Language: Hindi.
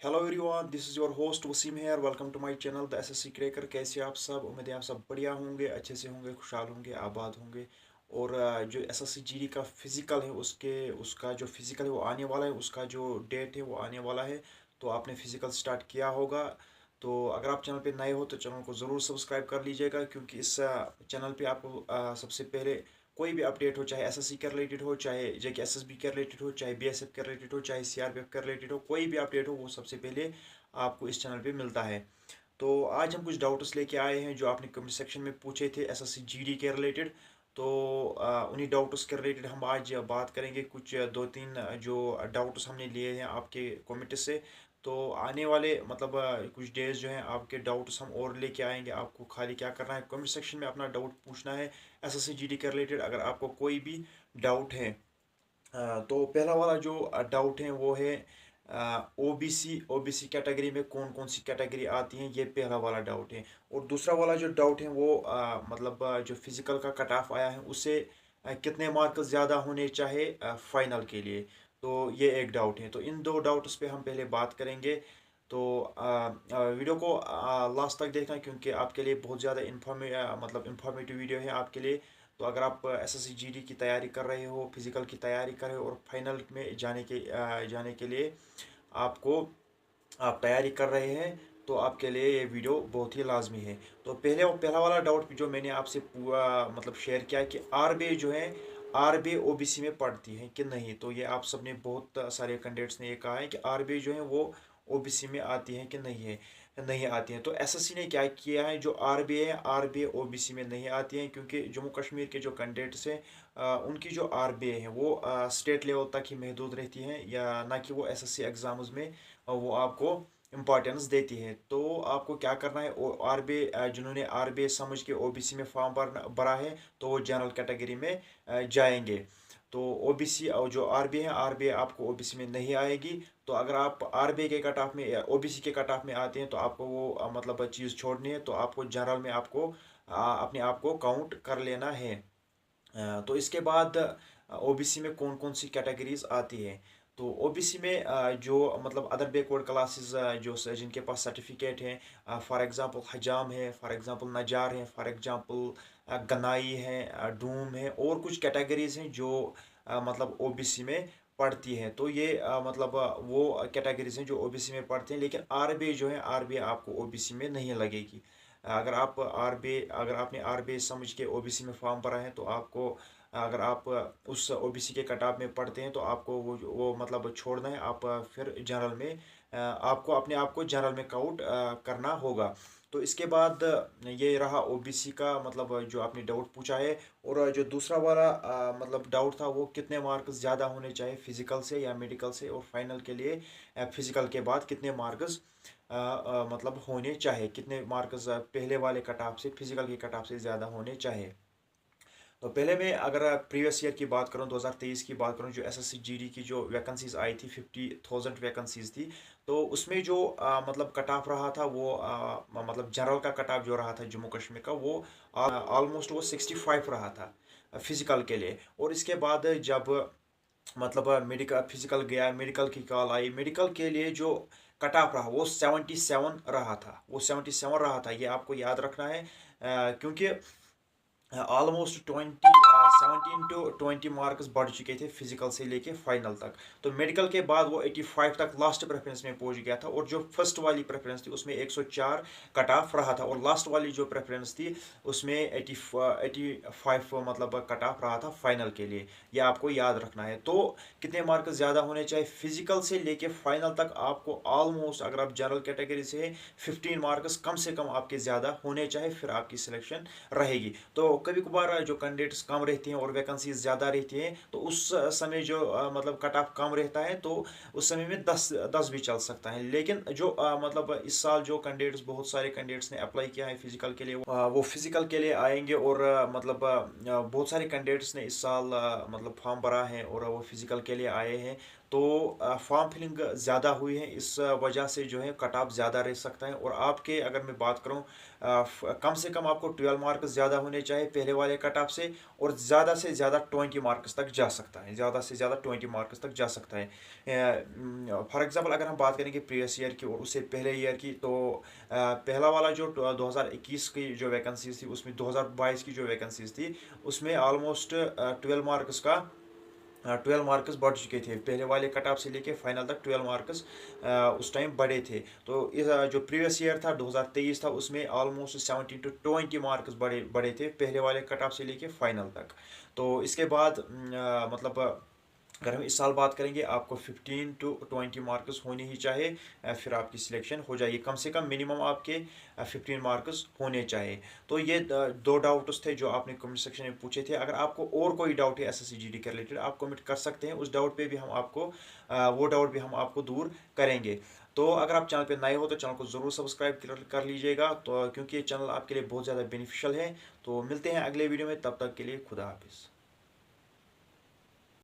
Hello everyone, this is your host Waseem here. Welcome to my channel the SSC cracker. कैसे आप सब? उम्मीद है आप सब बढ़िया होंगे, अच्छे से होंगे, खुशहाल होंगे, आबाद होंगे। और जो एसएससी जीडी का फिज़िकल है उसका जो फिज़िकल है वो आने वाला है, उसका जो डेट है वो आने वाला है। तो आपने फिज़िकल स्टार्ट किया होगा। तो अगर आप चैनल पे नए हो तो चैनल को ज़रूर सब्सक्राइब कर लीजिएगा, क्योंकि इस चैनल पे आपको सबसे पहले कोई भी अपडेट हो, चाहे एसएससी के रिलेटेड हो, चाहे जेके एसएसबी के रिलेटेड हो, चाहे बीएसएफ के रिलेटेड हो, चाहे सीआरपीएफ के रिलेटेड हो, कोई भी अपडेट हो वो सबसे पहले आपको इस चैनल पे मिलता है। तो आज हम कुछ डाउट्स लेके आए हैं जो आपने कमेंट सेक्शन में पूछे थे एसएससी जीडी के रिलेटेड। तो उन्हीं डाउट्स के रिलेटेड हम आज बात करेंगे। कुछ दो तीन जो डाउट्स हमने लिए हैं आपके कमेंट से। तो आने वाले मतलब कुछ डेज जो हैं आपके डाउट्स हम और लेके आएंगे। आपको खाली क्या करना है, कमेंट सेक्शन में अपना डाउट पूछना है एसएससी जीडी के रिलेटेड। अगर आपको कोई भी डाउट है, तो पहला वाला जो डाउट है वो है ओबीसी ओबीसी कैटेगरी में कौन कौन सी कैटेगरी आती हैं, ये पहला वाला डाउट है। और दूसरा वाला जो डाउट है वो मतलब जो फिजिकल का कट ऑफ आया है उससे कितने मार्क्स ज़्यादा होने चाहिए फाइनल के लिए। तो ये एक डाउट है। तो इन दो डाउट्स पे हम पहले बात करेंगे। तो वीडियो को लास्ट तक देखना, क्योंकि आपके लिए बहुत ज़्यादा मतलब इंफॉर्मेटिव वीडियो है आपके लिए। तो अगर आप एसएससी जीडी की तैयारी कर रहे हो, फिजिकल की तैयारी कर रहे हो और फाइनल में जाने के लिए आपको आप तैयारी कर रहे हैं, तो आपके लिए ये वीडियो बहुत ही लाजमी है। तो पहला वाला डाउट जो मैंने आपसे पूरा मतलब शेयर किया कि आरबीआई जो है, आरबीआई ओबीसी में पढ़ती है कि नहीं। तो ये आप सबने बहुत सारे कैंडिडेट्स ने ये कहा है कि आरबीआई जो है वो ओबीसी में आती है कि नहीं आती हैं। तो एसएससी ने क्या किया है, जो आरबीआई है आरबीआई ओबीसी में नहीं आती हैं, क्योंकि जम्मू कश्मीर के जो कैंडिडेट्स हैं उनकी जो आरबीआई है वो स्टेट लेवल तक ही महदूद रहती हैं, या ना कि वो एसएससी एग्ज़ाम्स में वो आपको इम्पॉर्टेंस देती है। तो आपको क्या करना है, आरबीआई जिन्होंने आरबीआई समझ के ओबीसी में फॉर्म भरा है तो वो जनरल कैटेगरी में जाएंगे। तो ओबीसी जो आरबीआई है, आरबीआई आपको ओबीसी में नहीं आएगी। तो अगर आप आरबीआई के कट ऑफ में या ओबीसी के कट ऑफ में आते हैं तो आपको वो मतलब चीज़ छोड़नी है। तो आपको जनरल में आपको अपने आप को काउंट कर लेना है। तो इसके बाद ओबीसी में कौन कौन सी कैटेगरीज आती है। तो ओबीसी में जो मतलब अदर बैकवर्ड क्लासेस जिनके पास सर्टिफिकेट है, फॉर एग्जांपल हजाम है, फॉर एग्जांपल नजार है, फॉर एग्जांपल गनाई है, डूम है, और कुछ कैटेगरीज हैं जो मतलब ओबीसी में पढ़ती हैं। तो ये मतलब वो कैटेगरीज हैं जो ओबीसी में पढ़ते हैं। लेकिन आरबीआई जो है, आरबीआई आपको ओबीसी में नहीं लगेगी। अगर आपने आरबीआई समझ के ओबीसी में फॉर्म भरा है तो आपको, अगर आप उस ओबीसी के कटाव में पढ़ते हैं तो आपको वो मतलब छोड़ना है। आप फिर जनरल में आपको अपने आप को जनरल में काउंट करना होगा। तो इसके बाद ये रहा ओबीसी का मतलब जो आपने डाउट पूछा है। और जो दूसरा वाला मतलब डाउट था वो कितने मार्क्स ज़्यादा होने चाहिए फिजिकल से या मेडिकल से, और फाइनल के लिए फिजिकल के बाद कितने मार्क्स मतलब होने चाहिए, कितने मार्क्स पहले वाले कट ऑफ से, फिजिकल के कट ऑफ से ज़्यादा होने चाहिए। तो पहले मैं अगर प्रीवियस ईयर की बात करूं, 2023 की बात करूं, जो एसएससी जीडी की जो वैकेंसीज आई थी 50,000 वैकेंसीज थी। तो उसमें जो मतलब कट ऑफ रहा था वो मतलब जनरल का कट ऑफ जो रहा था जम्मू कश्मीर का, वो ऑलमोस्ट वो 65 रहा था फिजिकल के लिए। और इसके बाद जब मतलब मेडिकल फिजिकल गया, मेडिकल की कॉल आई, मेडिकल के लिए जो कट ऑफ रहा वो 77 रहा था, वो 77 रहा था। ये आपको याद रखना है, क्योंकि ऑलमोस्ट 17 टू 20 मार्क्स बढ़ चुके थे फिजिकल से लेके फाइनल तक। तो मेडिकल के बाद वो 85 तक लास्ट प्रेफरेंस में पहुंच गया था। और जो फर्स्ट वाली प्रेफरेंस थी उसमें 104 कट ऑफ रहा था, और लास्ट वाली जो प्रेफरेंस थी उसमें 85 मतलब कट ऑफ रहा था फाइनल के लिए। ये आपको याद रखना है। तो कितने मार्क्स ज़्यादा होने चाहिए फिजिकल से लेके फाइनल तक, आपको ऑलमोस्ट अगर आप जनरल कैटेगरी से 15 मार्क्स कम से कम आपके ज़्यादा होने चाहिए, फिर आपकी सिलेक्शन रहेगी। तो कभी कभार जो कैंडिडेट्स कम रहती हैं और वैकेंसीज ज़्यादा रहती हैं, तो उस समय जो मतलब कट ऑफ कम रहता है तो उस समय में 10 भी चल सकता है। लेकिन जो मतलब इस साल जो कैंडिडेट्स, बहुत सारे कैंडिडेट्स ने अप्लाई किया है फिजिकल के लिए, वो फिजिकल के लिए आएंगे। और मतलब बहुत सारे कैंडिडेट्स ने इस साल मतलब फॉर्म भरा है और वो फिजिकल के लिए आए हैं। तो फॉर्म फिलिंग ज़्यादा हुई है, इस वजह से जो है कट ऑफ ज़्यादा रह सकता है। और आपके अगर मैं बात करूँ, कम से कम आपको 12 मार्क्स ज़्यादा होने चाहिए पहले वाले कट ऑफ से, और ज़्यादा से ज़्यादा 20 मार्क्स तक जा सकता है, ज़्यादा से ज़्यादा 20 मार्क्स तक जा सकता है। फॉर एग्जांपल अगर हम बात करेंगे प्रीवियस ईयर की और उससे पहले ईयर की, तो पहला वाला जो 2021 की जो वैकेंसीज थी, उसमें 2022 की जो वैकेंसीज थी, उसमें ऑलमोस्ट 12 मार्क्स का 12 मार्क्स बढ़ चुके थे। पहले वाले कट ऑफ से लेके फाइनल तक 12 मार्क्स उस टाइम बढ़े थे। तो इस जो प्रीवियस ईयर था 2023 था, उसमें ऑलमोस्ट 17 टू 20 मार्क्स बढ़े बढ़े थे पहले वाले कट ऑफ से लेके फाइनल तक। तो इसके बाद मतलब अगर हम इस साल बात करेंगे, आपको 15 टू 20 मार्क्स होने ही चाहिए, फिर आपकी सिलेक्शन हो जाएगी। कम से कम मिनिमम आपके 15 मार्क्स होने चाहिए। तो ये दो डाउट्स थे जो आपने कमेंट सेक्शन में पूछे थे। अगर आपको और कोई डाउट है एसएससी जीडी के रिलेटेड, आप कमेंट कर सकते हैं। उस डाउट पे भी हम आपको वो डाउट भी हम आपको दूर करेंगे। तो अगर आप चैनल पे नए हो तो चैनल को ज़रूर सब्सक्राइब कर लीजिएगा, तो क्योंकि ये चैनल आपके लिए बहुत ज़्यादा बेनिफिशियल है। तो मिलते हैं अगले वीडियो में, तब तक के लिए खुदा हाफिज़।